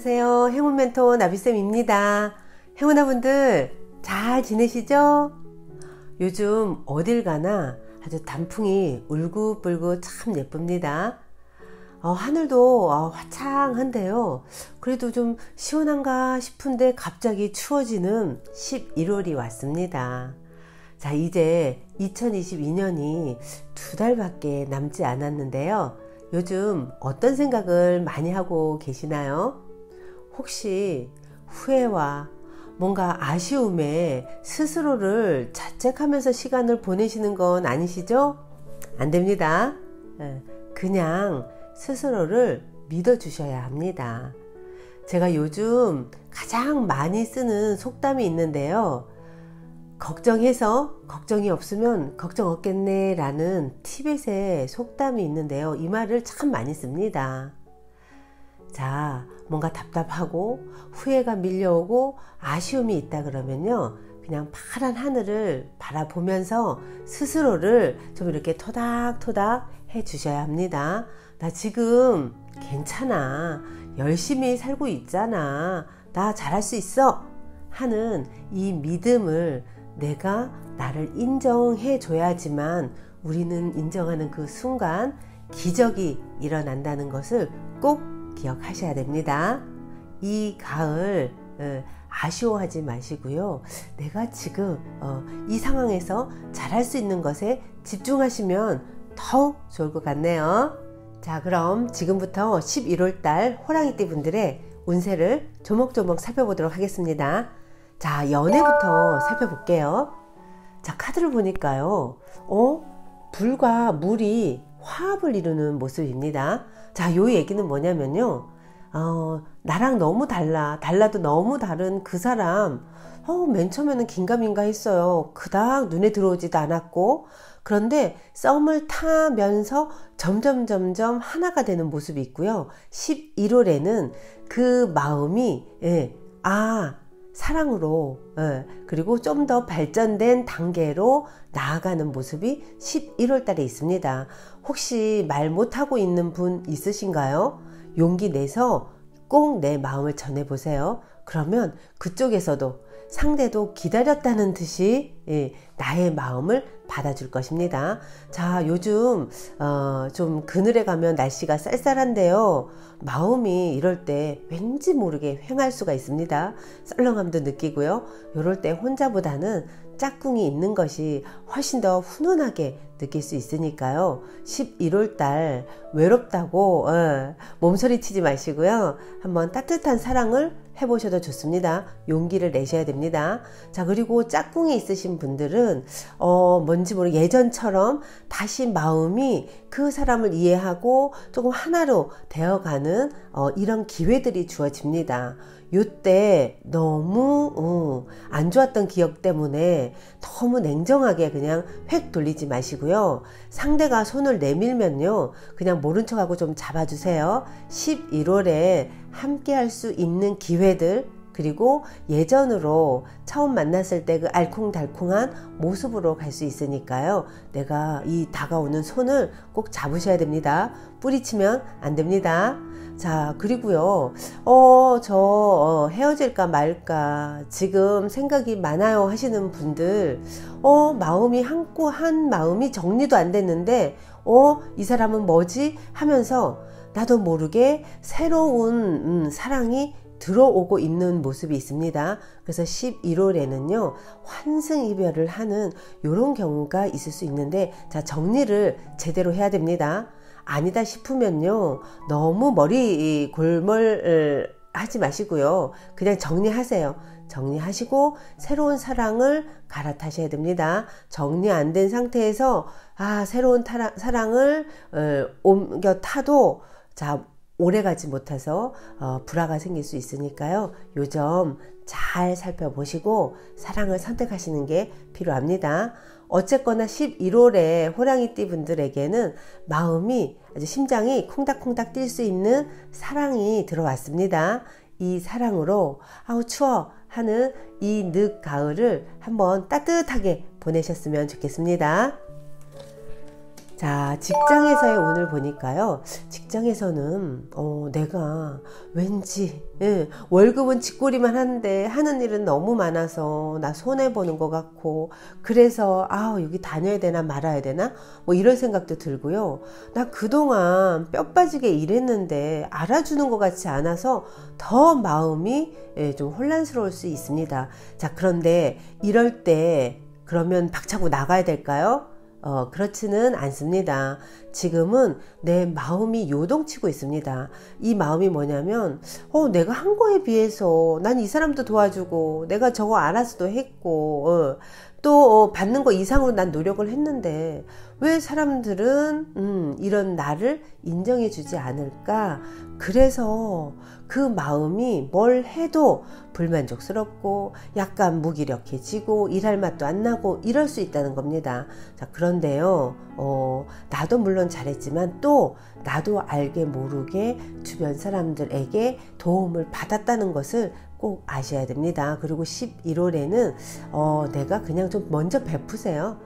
안녕하세요. 행운 멘토 나비쌤입니다. 행운아분들 잘 지내시죠? 요즘 어딜 가나 아주 단풍이 울긋불긋 참 예쁩니다. 하늘도 화창한데요. 그래도 좀 시원한가 싶은데 갑자기 추워지는 11월이 왔습니다. 자, 이제 2022년이 2달밖에 남지 않았는데요. 요즘 어떤 생각을 많이 하고 계시나요? 혹시 후회와 뭔가 아쉬움에 스스로를 자책하면서 시간을 보내시는 건 아니시죠? 안 됩니다. 그냥 스스로를 믿어주셔야 합니다. 제가 요즘 가장 많이 쓰는 속담이 있는데요. 걱정해서 걱정이 없으면 걱정 없겠네 라는 티벳의 속담이 있는데요. 이 말을 참 많이 씁니다. 자, 뭔가 답답하고 후회가 밀려오고 아쉬움이 있다 그러면요, 그냥 파란 하늘을 바라보면서 스스로를 좀 이렇게 토닥토닥 해 주셔야 합니다. 나 지금 괜찮아, 열심히 살고 있잖아, 나 잘할 수 있어 하는 이 믿음을 내가 나를 인정해 줘야지만 우리는 인정하는 그 순간 기적이 일어난다는 것을 꼭 기억하셔야 됩니다. 이 가을 아쉬워하지 마시고요. 내가 지금 이 상황에서 잘할 수 있는 것에 집중하시면 더욱 좋을 것 같네요. 자, 그럼 지금부터 11월달 호랑이띠 분들의 운세를 조목조목 살펴보도록 하겠습니다. 자, 연애부터 살펴볼게요. 자, 카드를 보니까요, 불과 물이 화합을 이루는 모습입니다. 자, 요 얘기는 뭐냐면요, 나랑 너무 달라도 너무 다른 그 사람, 맨 처음에는 긴가민가 했어요. 그닥 눈에 들어오지도 않았고, 그런데 썸을 타면서 점점 하나가 되는 모습이 있고요. 11월에는 그 마음이 사랑으로, 그리고 좀 더 발전된 단계로 나아가는 모습이 11월 달에 있습니다. 혹시 말 못하고 있는 분 있으신가요? 용기 내서 꼭 내 마음을 전해보세요. 그러면 그쪽에서도 상대도 기다렸다는 듯이 나의 마음을 받아줄 것입니다. 자, 요즘 좀 그늘에 가면 날씨가 쌀쌀한데요. 마음이 이럴 때 왠지 모르게 휑할 수가 있습니다. 썰렁함도 느끼고요. 이럴 때 혼자보다는 짝꿍이 있는 것이 훨씬 더 훈훈하게 느낄 수 있으니까요. 11월 달 외롭다고 몸소리 치지 마시고요. 한번 따뜻한 사랑을 해보셔도 좋습니다. 용기를 내셔야 됩니다. 자, 그리고 짝꿍이 있으신 분들은 뭔지 모르게 예전처럼 다시 마음이 그 사람을 이해하고 조금 하나로 되어가는 이런 기회들이 주어집니다. 요때 너무 안 좋았던 기억 때문에 너무 냉정하게 그냥 획 돌리지 마시고요. 상대가 손을 내밀면요, 그냥 모른 척하고 좀 잡아주세요. 11월에 함께 할 수 있는 기회들, 그리고 예전으로 처음 만났을 때 그 알콩달콩한 모습으로 갈 수 있으니까요. 내가 이 다가오는 손을 꼭 잡으셔야 됩니다. 뿌리치면 안 됩니다. 자, 그리고요, 저 헤어질까 말까 지금 생각이 많아요 하시는 분들, 마음이 한 마음이 정리도 안 됐는데 이 사람은 뭐지 하면서 나도 모르게 새로운 사랑이 들어오고 있는 모습이 있습니다. 그래서 11월에는요, 환승이별을 하는 이런 경우가 있을 수 있는데, 자, 정리를 제대로 해야 됩니다. 아니다 싶으면요, 너무 머리 골몰 하지 마시고요, 그냥 정리하세요. 정리하시고 새로운 사랑을 갈아타셔야 됩니다. 정리 안 된 상태에서 새로운 사랑을 옮겨 타도 자, 오래가지 못해서 불화가 생길 수 있으니까요. 요 점 잘 살펴보시고 사랑을 선택하시는 게 필요합니다. 어쨌거나 11월에 호랑이띠 분들에게는 마음이 아주 심장이 콩닥콩닥 뛸 수 있는 사랑이 들어왔습니다. 이 사랑으로 아우 추워 하는 이 늦가을을 한번 따뜻하게 보내셨으면 좋겠습니다. 자, 직장에서의 운을 보니까요. 직장에서는 내가 왠지 월급은 쥐꼬리만 한데 하는 일은 너무 많아서 나 손해보는 것 같고, 그래서 여기 다녀야 되나 말아야 되나 뭐 이런 생각도 들고요. 나 그동안 뼈 빠지게 일했는데 알아주는 것 같지 않아서 더 마음이 좀 혼란스러울 수 있습니다. 자, 그런데 이럴 때 그러면 박차고 나가야 될까요? 그렇지는 않습니다. 지금은 내 마음이 요동치고 있습니다. 이 마음이 뭐냐면, 내가 한 거에 비해서 난 이 사람도 도와주고, 내가 저거 알아서도 했고, 또 받는 거 이상으로 난 노력을 했는데, 왜 사람들은 이런 나를 인정해 주지 않을까? 그래서 그 마음이 뭘 해도 불만족스럽고 약간 무기력해지고 일할 맛도 안 나고 이럴 수 있다는 겁니다. 자, 그런데요, 나도 물론 잘했지만 또 나도 알게 모르게 주변 사람들에게 도움을 받았다는 것을 꼭 아셔야 됩니다. 그리고 11월에는 내가 그냥 좀 먼저 베푸세요.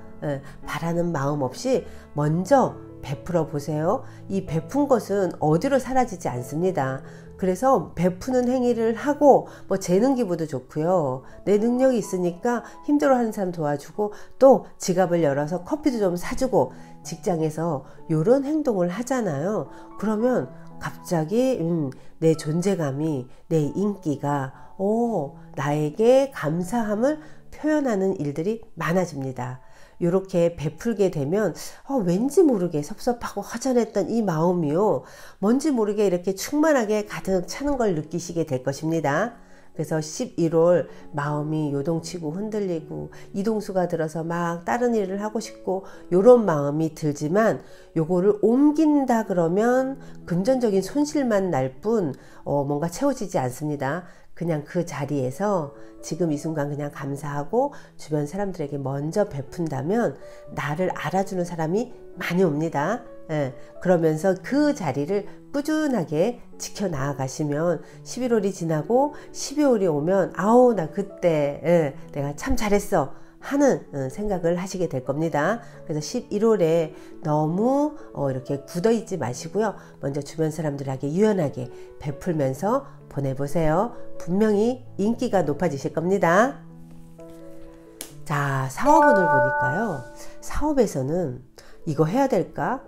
바라는 마음 없이 먼저 베풀어 보세요. 이 베푼 것은 어디로 사라지지 않습니다. 그래서 베푸는 행위를 하고 뭐 재능 기부도 좋고요. 내 능력이 있으니까 힘들어하는 사람 도와주고 또 지갑을 열어서 커피도 좀 사주고, 직장에서 이런 행동을 하잖아요. 그러면 갑자기 내 존재감이, 내 인기가 나에게 감사함을 표현하는 일들이 많아집니다. 이렇게 베풀게 되면 왠지 모르게 섭섭하고 허전했던 이 마음이요, 뭔지 모르게 이렇게 충만하게 가득 차는 걸 느끼시게 될 것입니다. 그래서 11월 마음이 요동치고 흔들리고 이동수가 들어서 막 다른 일을 하고 싶고 요런 마음이 들지만, 요거를 옮긴다 그러면 금전적인 손실만 날 뿐 뭔가 채워지지 않습니다. 그냥 그 자리에서 지금 이 순간 그냥 감사하고 주변 사람들에게 먼저 베푼다면 나를 알아주는 사람이 많이 옵니다. 그러면서 그 자리를 꾸준하게 지켜나가시면 11월이 지나고 12월이 오면 나 그때 내가 참 잘했어 하는 생각을 하시게 될 겁니다. 그래서 11월에 너무 이렇게 굳어있지 마시고요. 먼저 주변 사람들에게 유연하게 베풀면서 보내보세요. 분명히 인기가 높아지실 겁니다. 자, 사업운을 보니까요. 사업에서는 이거 해야 될까?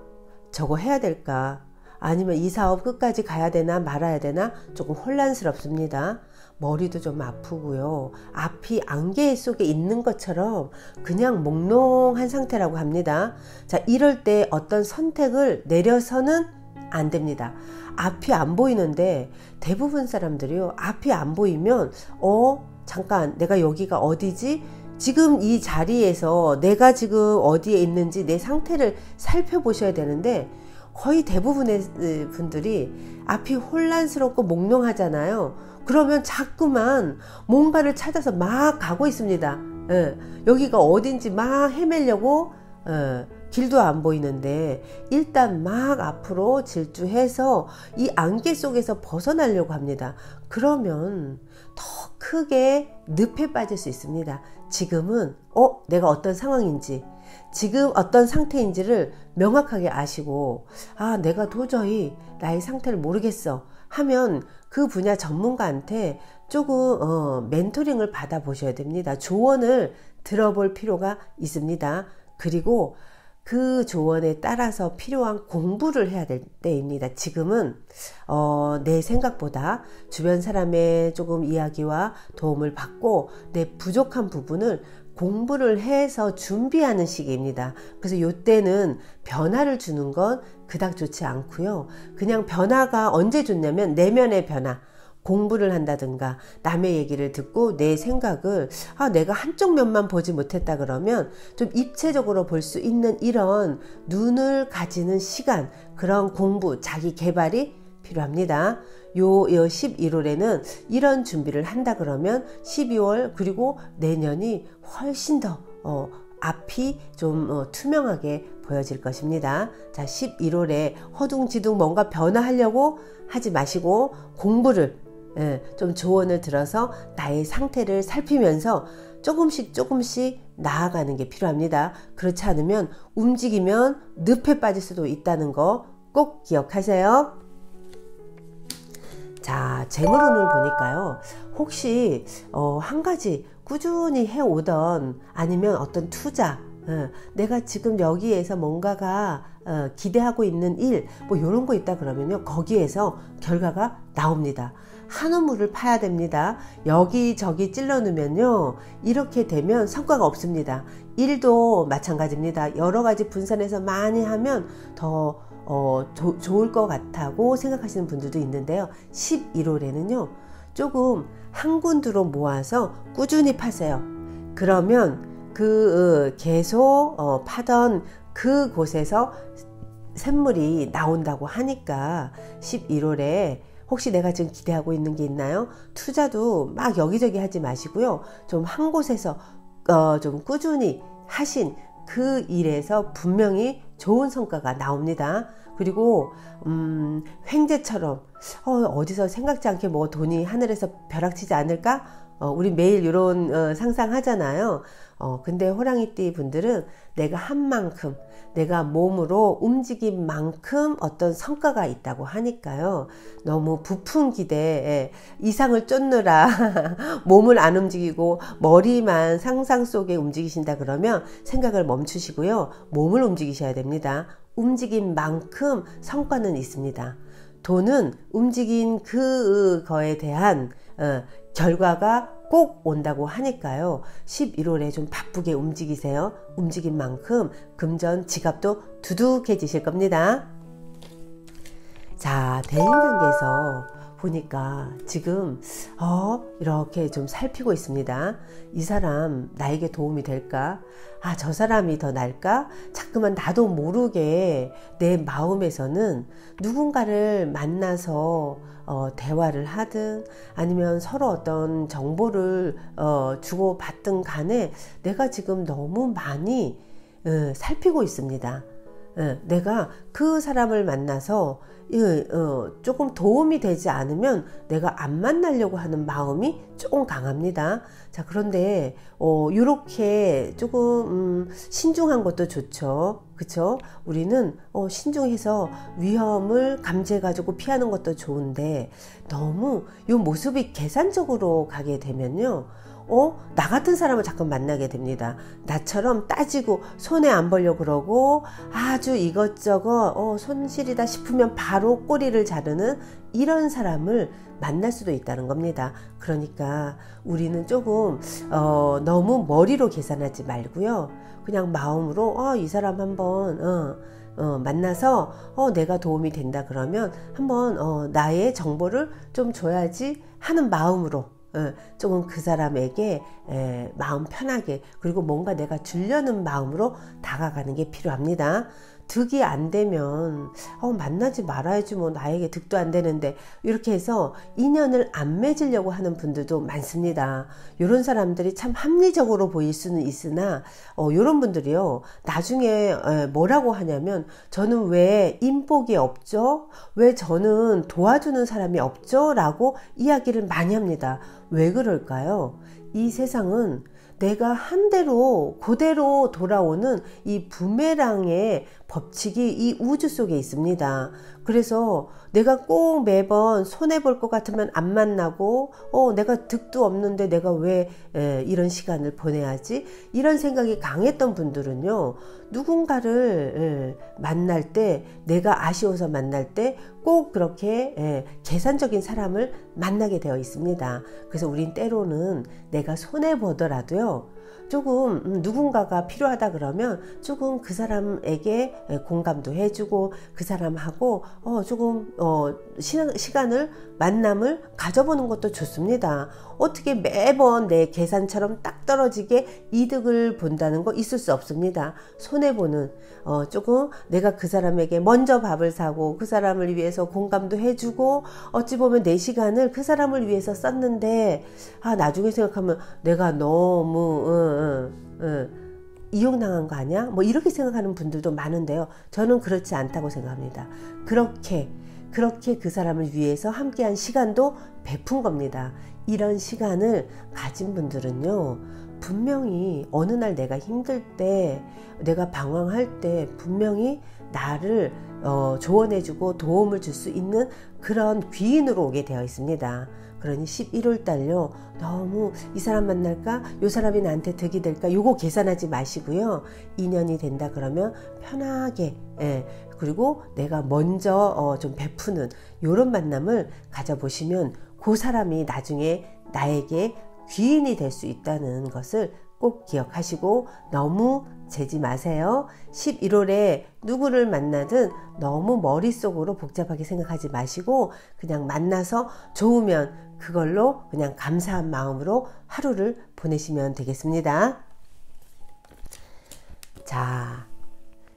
저거 해야 될까? 아니면 이 사업 끝까지 가야 되나 말아야 되나? 조금 혼란스럽습니다. 머리도 좀 아프고요. 앞이 안개 속에 있는 것처럼 그냥 몽롱한 상태라고 합니다. 자, 이럴 때 어떤 선택을 내려서는 안 됩니다. 앞이 안 보이는데 대부분 사람들이요, 앞이 안 보이면 잠깐 내가 여기가 어디지? 지금 이 자리에서 내가 지금 어디에 있는지 내 상태를 살펴보셔야 되는데, 거의 대부분의 분들이 앞이 혼란스럽고 몽롱하잖아요. 그러면 자꾸만 뭔가를 찾아서 막 가고 있습니다. 여기가 어딘지 막 헤매려고 길도 안 보이는데, 일단 막 앞으로 질주해서 이 안개 속에서 벗어나려고 합니다. 그러면 더 크게 늪에 빠질 수 있습니다. 지금은 내가 어떤 상황인지, 지금 어떤 상태인지를 명확하게 아시고, 내가 도저히 나의 상태를 모르겠어 하면 그 분야 전문가한테 조금 멘토링을 받아보셔야 됩니다. 조언을 들어볼 필요가 있습니다. 그리고 그 조언에 따라서 필요한 공부를 해야 될 때입니다. 지금은 내 생각보다 주변 사람의 조금 이야기와 도움을 받고 내 부족한 부분을 공부를 해서 준비하는 시기입니다. 그래서 이때는 변화를 주는 건 그닥 좋지 않고요. 그냥 변화가 언제 좋냐면 내면의 변화, 공부를 한다든가 남의 얘기를 듣고 내 생각을 내가 한쪽 면만 보지 못했다 그러면 좀 입체적으로 볼 수 있는 이런 눈을 가지는 시간, 그런 공부, 자기 개발이 필요합니다. 요 11월에는 이런 준비를 한다 그러면 12월 그리고 내년이 훨씬 더 앞이 좀 투명하게 보여질 것입니다. 자, 11월에 허둥지둥 뭔가 변화하려고 하지 마시고 공부를 좀 조언을 들어서 나의 상태를 살피면서 조금씩 나아가는 게 필요합니다. 그렇지 않으면 움직이면 늪에 빠질 수도 있다는 거 꼭 기억하세요. 자, 재물운을 보니까요. 혹시 한 가지 꾸준히 해오던 아니면 어떤 투자, 내가 지금 여기에서 뭔가가 기대하고 있는 일, 뭐 이런 거 있다 그러면요. 거기에서 결과가 나옵니다. 한우물을 파야 됩니다. 여기저기 찔러 넣으면요. 이렇게 되면 성과가 없습니다. 일도 마찬가지입니다. 여러 가지 분산해서 많이 하면 더 좋을 것 같다고 생각하시는 분들도 있는데요. 11월에는요. 조금 한 군데로 모아서 꾸준히 파세요. 그러면 계속 파던 그곳에서 샘물이 나온다고 하니까 11월에 혹시 내가 지금 기대하고 있는 게 있나요? 투자도 막 여기저기 하지 마시고요. 좀 한 곳에서 좀 꾸준히 하신 그 일에서 분명히 좋은 성과가 나옵니다. 그리고 횡재처럼 어디서 생각지 않게 뭐 돈이 하늘에서 벼락치지 않을까? 우리 매일 이런 상상하잖아요. 근데 호랑이띠 분들은 내가 한 만큼, 내가 몸으로 움직인 만큼 어떤 성과가 있다고 하니까요. 너무 부푼 기대에 이상을 쫓느라 몸을 안 움직이고 머리만 상상 속에 움직이신다 그러면 생각을 멈추시고요. 몸을 움직이셔야 됩니다. 움직인 만큼 성과는 있습니다. 돈은 움직인 그거에 대한 결과가 꼭 온다고 하니까요. 11월에 좀 바쁘게 움직이세요. 움직인 만큼 금전 지갑도 두둑해지실 겁니다. 자, 대인관계에서 보니까 지금 이렇게 좀 살피고 있습니다. 이 사람 나에게 도움이 될까? 저 사람이 더 나을까? 자꾸만 나도 모르게 내 마음에서는 누군가를 만나서 대화를 하든 아니면 서로 어떤 정보를 주고받든 간에 내가 지금 너무 많이 살피고 있습니다. 내가 그 사람을 만나서 조금 도움이 되지 않으면 내가 안 만나려고 하는 마음이 조금 강합니다. 자, 그런데 이렇게 조금 신중한 것도 좋죠. 그쵸? 우리는 신중해서 위험을 감지해 가지고 피하는 것도 좋은데 너무 이 모습이 계산적으로 가게 되면요. 나 같은 사람을 자꾸 만나게 됩니다. 나처럼 따지고 손해 안 보려고 그러고 아주 이것저것 손실이다 싶으면 바로 꼬리를 자르는 이런 사람을 만날 수도 있다는 겁니다. 그러니까 우리는 조금 너무 머리로 계산하지 말고요. 그냥 마음으로 이 사람 한번 만나서 내가 도움이 된다 그러면 한번 나의 정보를 좀 줘야지 하는 마음으로 조금 그 사람에게 마음 편하게 그리고 뭔가 내가 주려는 마음으로 다가가는 게 필요합니다. 득이 안 되면 만나지 말아야지 뭐 나에게 득도 안 되는데 이렇게 해서 인연을 안 맺으려고 하는 분들도 많습니다. 이런 사람들이 참 합리적으로 보일 수는 있으나 이런 분들이요 나중에 뭐라고 하냐면 저는 왜 인복이 없죠? 왜 저는 도와주는 사람이 없죠? 라고 이야기를 많이 합니다. 왜 그럴까요? 이 세상은 내가 한 대로 그대로 돌아오는 이 부메랑의 법칙이 이 우주 속에 있습니다. 그래서 내가 꼭 매번 손해볼 것 같으면 안 만나고 내가 득도 없는데 내가 왜 이런 시간을 보내야지? 이런 생각이 강했던 분들은요. 누군가를 만날 때 내가 아쉬워서 만날 때 꼭 그렇게 계산적인 사람을 만나게 되어 있습니다. 그래서 우린 때로는 내가 손해보더라도요. 조금 누군가가 필요하다 그러면 조금 그 사람에게 공감도 해주고 그 사람하고 조금 시간을 만남을 가져보는 것도 좋습니다. 어떻게 매번 내 계산처럼 딱 떨어지게 이득을 본다는 거 있을 수 없습니다. 손해보는 조금 내가 그 사람에게 먼저 밥을 사고 그 사람을 위해서 공감도 해주고 어찌 보면 내 시간을 그 사람을 위해서 썼는데 나중에 생각하면 내가 너무 이용당한 거 아니야? 뭐 이렇게 생각하는 분들도 많은데요. 저는 그렇지 않다고 생각합니다. 그렇게 그 사람을 위해서 함께한 시간도 베푼 겁니다. 이런 시간을 가진 분들은요. 분명히 어느 날 내가 힘들 때, 내가 방황할 때 분명히 나를 조언해주고 도움을 줄 수 있는 그런 귀인으로 오게 되어 있습니다. 그러니 11월 달요, 너무 이 사람 만날까? 이 사람이 나한테 득이 될까? 요거 계산하지 마시고요. 인연이 된다 그러면 편하게, 그리고 내가 먼저 좀 베푸는 요런 만남을 가져보시면 그 사람이 나중에 나에게 귀인이 될 수 있다는 것을 꼭 기억하시고 너무 재지 마세요. 11월에 누구를 만나든 너무 머릿속으로 복잡하게 생각하지 마시고 그냥 만나서 좋으면 그걸로 그냥 감사한 마음으로 하루를 보내시면 되겠습니다. 자,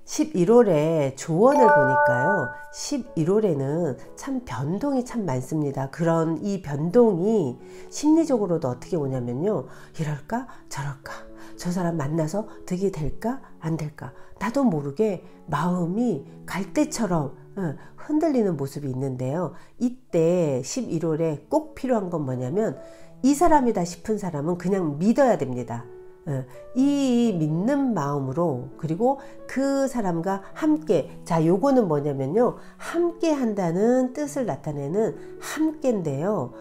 11월에 조언을 보니까요, 11월에는 참 변동이 참 많습니다. 그런 이 변동이 심리적으로도 어떻게 오냐면요, 이럴까 저럴까, 저 사람 만나서 득이 될까 안 될까, 나도 모르게 마음이 갈대처럼 흔들리는 모습이 있는데요. 이때 11월에 꼭 필요한 건 뭐냐면, 이 사람이다 싶은 사람은 그냥 믿어야 됩니다. 이 믿는 마음으로, 그리고 그 사람과 함께, 자, 요거는 뭐냐면요, 함께 한다는 뜻을 나타내는 함께인데요.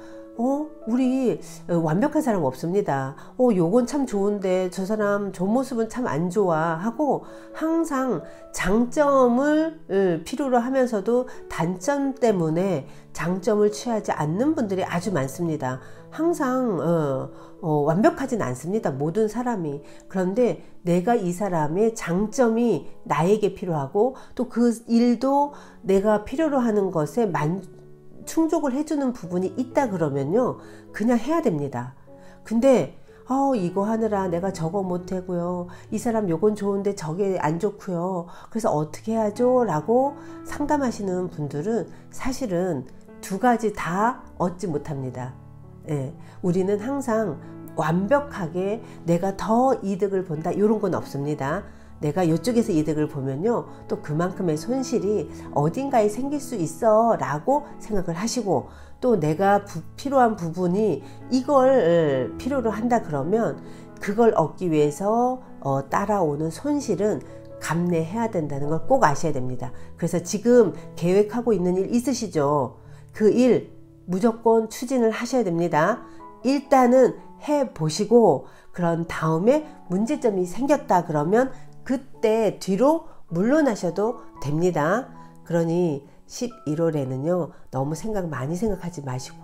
우리 완벽한 사람 없습니다. 요건 참 좋은데 저 사람 저 모습은 참 안 좋아 하고, 항상 장점을 필요로 하면서도 단점 때문에 장점을 취하지 않는 분들이 아주 많습니다. 항상 완벽하진 않습니다, 모든 사람이. 그런데 내가 이 사람의 장점이 나에게 필요하고, 또 그 일도 내가 필요로 하는 것에 충족을 해주는 부분이 있다 그러면요, 그냥 해야 됩니다. 근데 이거 하느라 내가 저거 못하고요, 이 사람 요건 좋은데 저게 안 좋고요, 그래서 어떻게 해야죠? 라고 상담하시는 분들은 사실은 두 가지 다 얻지 못합니다. 우리는 항상 완벽하게 내가 더 이득을 본다, 이런 건 없습니다. 내가 이쪽에서 이득을 보면요, 또 그만큼의 손실이 어딘가에 생길 수 있어 라고 생각을 하시고, 또 내가 필요한 부분이 이걸 필요로 한다 그러면 그걸 얻기 위해서 따라오는 손실은 감내해야 된다는 걸 꼭 아셔야 됩니다. 그래서 지금 계획하고 있는 일 있으시죠? 그 일 무조건 추진을 하셔야 됩니다. 일단은 해보시고, 그런 다음에 문제점이 생겼다 그러면 그때 뒤로 물러나셔도 됩니다. 그러니 11월에는요, 너무 많이 생각하지 마시고,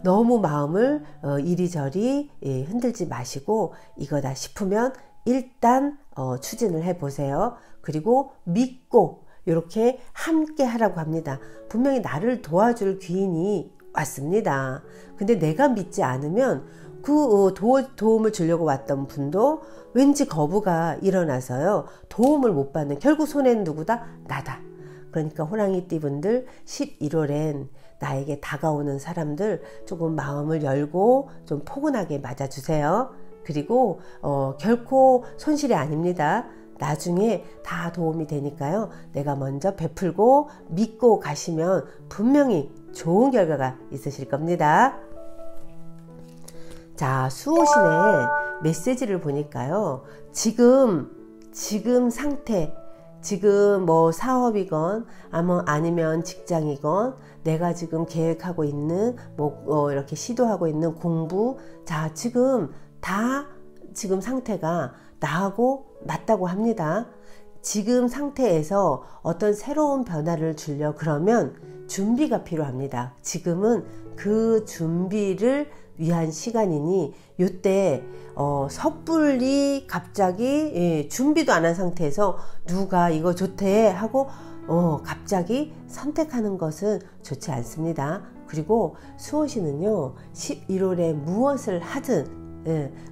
너무 마음을 이리저리 흔들지 마시고, 이거다 싶으면 일단 추진을 해보세요. 그리고 믿고 이렇게 함께 하라고 합니다. 분명히 나를 도와줄 귀인이 왔습니다. 근데 내가 믿지 않으면 그 도움을 주려고 왔던 분도 왠지 거부가 일어나서요, 도움을 못 받는, 결국 손해는 누구다? 나다. 그러니까 호랑이띠 분들 11월엔 나에게 다가오는 사람들 조금 마음을 열고 좀 포근하게 맞아주세요. 그리고 결코 손실이 아닙니다. 나중에 다 도움이 되니까요, 내가 먼저 베풀고 믿고 가시면 분명히 좋은 결과가 있으실 겁니다. 자, 수호신의 메시지를 보니까요, 지금 상태, 지금 뭐 사업이건 아니면 직장이건 내가 지금 계획하고 있는 이렇게 시도하고 있는 공부, 자, 지금 상태가 나하고 맞다고 합니다. 지금 상태에서 어떤 새로운 변화를 주려 그러면 준비가 필요합니다. 지금은 그 준비를 위한 시간이니, 요때 섣불리 갑자기 준비도 안 한 상태에서 누가 이거 좋대 하고 갑자기 선택하는 것은 좋지 않습니다. 그리고 수호신은요, 11월에 무엇을 하든,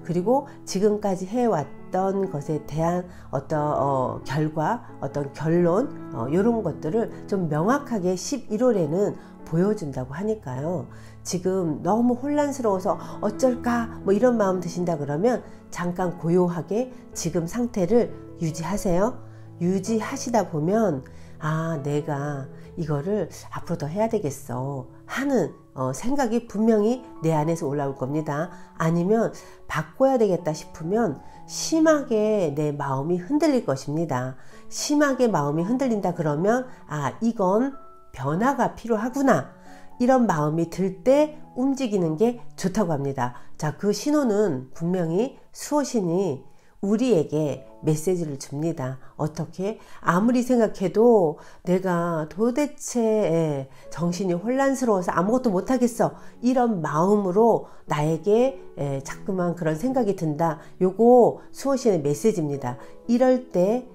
그리고 지금까지 해왔던 것에 대한 어떤 결과, 어떤 결론, 이런 것들을 좀 명확하게 11월에는 보여준다고 하니까요. 지금 너무 혼란스러워서 어쩔까 이런 마음 드신다 그러면 잠깐 고요하게 지금 상태를 유지하세요. 유지하시다 보면 아, 내가 이거를 앞으로 더 해야 되겠어 하는 생각이 분명히 내 안에서 올라올 겁니다. 아니면 바꿔야 되겠다 싶으면 심하게 내 마음이 흔들릴 것입니다. 심하게 마음이 흔들린다 그러면 아, 이건 변화가 필요하구나, 이런 마음이 들 때 움직이는 게 좋다고 합니다. 자, 그 신호는 분명히 수호신이 우리에게 메시지를 줍니다. 어떻게? 아무리 생각해도 내가 도대체 정신이 혼란스러워서 아무것도 못하겠어, 이런 마음으로 나에게 자꾸만 그런 생각이 든다. 요거 수호신의 메시지입니다. 이럴 때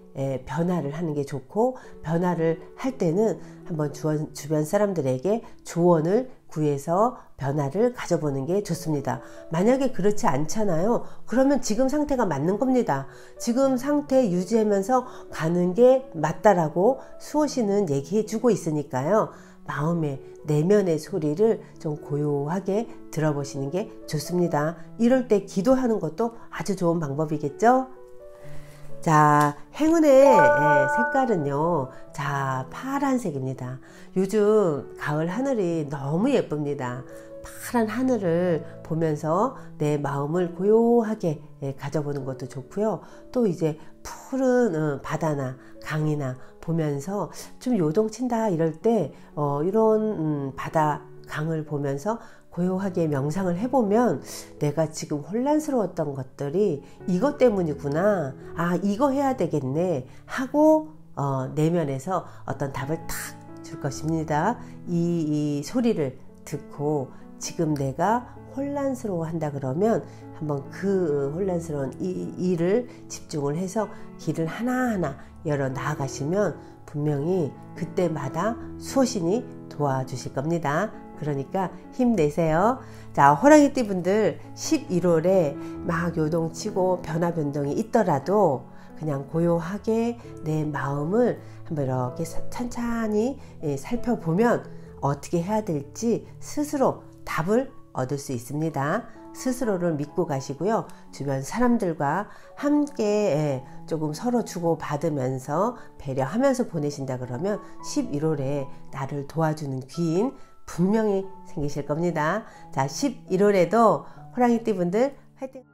변화를 하는 게 좋고, 변화를 할 때는 한번 주변 사람들에게 조언을 구해서 변화를 가져보는 게 좋습니다. 만약에 그렇지 않잖아요. 그러면 지금 상태가 맞는 겁니다. 지금 상태 유지하면서 가는 게 맞다라고 수호신은 얘기해 주고 있으니까요. 마음의 내면의 소리를 좀 고요하게 들어보시는 게 좋습니다. 이럴 때 기도하는 것도 아주 좋은 방법이겠죠? 자, 행운의 색깔은요, 자, 파란색입니다. 요즘 가을 하늘이 너무 예쁩니다. 파란 하늘을 보면서 내 마음을 고요하게 가져보는 것도 좋고요. 또 이제 푸른 바다나 강이나 보면서 좀 요동친다 이럴 때 이런 바다 강을 보면서 고요하게 명상을 해보면 내가 지금 혼란스러웠던 것들이 이것 때문이구나, 아, 이거 해야 되겠네 하고 내면에서 어떤 답을 탁 줄 것입니다. 이 소리를 듣고 지금 내가 혼란스러워 한다 그러면 한번 그 혼란스러운 일을 집중을 해서 길을 하나하나 열어 나아가시면 분명히 그때마다 수호신이 도와주실 겁니다. 그러니까 힘내세요. 자, 호랑이띠 분들 11월에 막 요동치고 변화 변동이 있더라도 그냥 고요하게 내 마음을 한번 이렇게 천천히 살펴보면 어떻게 해야 될지 스스로 답을 얻을 수 있습니다. 스스로를 믿고 가시고요. 주변 사람들과 함께 조금 서로 주고 받으면서 배려하면서 보내신다 그러면 11월에 나를 도와주는 귀인 분명히 생기실 겁니다. 자, 11월에도 호랑이띠 분들 화이팅!